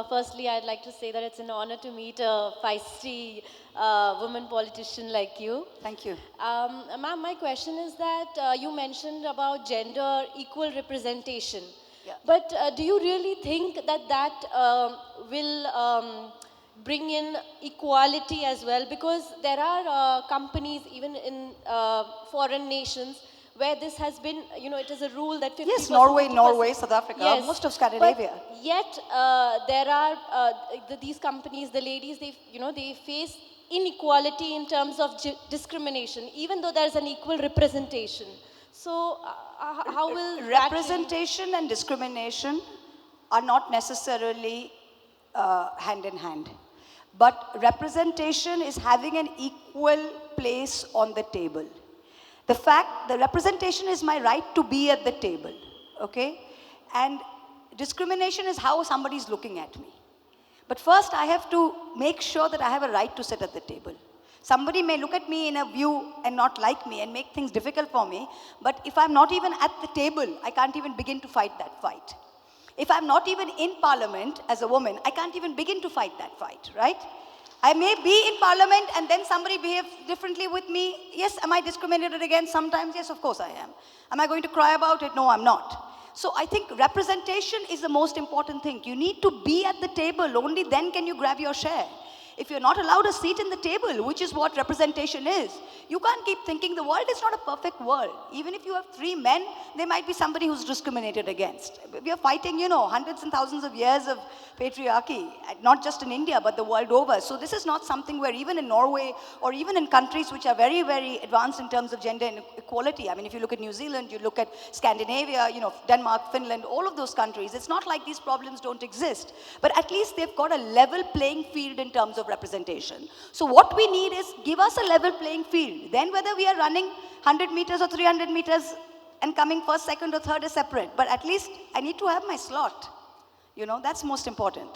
Firstly, I'd like to say that it's an honor to meet a feisty woman politician like you. Thank you. Ma'am, my question is that you mentioned about gender equal representation. Yeah. But do you really think that will bring in equality as well? Because there are companies, even in foreign nations, where this has been, it is a rule that 50%. Yes, Norway, 50%. South Africa, yes, most of Scandinavia. But yet, there are these companies, the ladies, they face inequality in terms of discrimination, even though there's an equal representation. So, how will representation and discrimination are not necessarily hand in hand. But representation is having an equal place on the table. The representation is my right to be at the table, okay? And discrimination is how somebody is looking at me. But first, I have to make sure that I have a right to sit at the table. Somebody may look at me in a view and not like me and make things difficult for me, but if I'm not even at the table, I can't even begin to fight that fight. If I'm not even in parliament as a woman, I can't even begin to fight that fight, right? I may be in parliament and then somebody behaves differently with me. Yes, am I discriminated against sometimes? Yes, of course I am. Am I going to cry about it? No, I'm not. So I think representation is the most important thing. You need to be at the table. Only then can you grab your share. If you're not allowed a seat in the table, which is what representation is, you can't keep thinking the world is not a perfect world. Even if you have 3 men, there might be somebody who's discriminated against. We are fighting, hundreds and thousands of years of patriarchy, not just in India, but the world over. So this is not something where even in Norway or even in countries which are very, very advanced in terms of gender equality. I mean, if you look at New Zealand, you look at Scandinavia, Denmark, Finland, all of those countries, it's not like these problems don't exist. But at least they've got a level playing field in terms of representation. So what we need is give us a level playing field. Then whether we are running 100 meters or 300 meters and coming first, second or third is separate. But at least I need to have my slot. That's most important.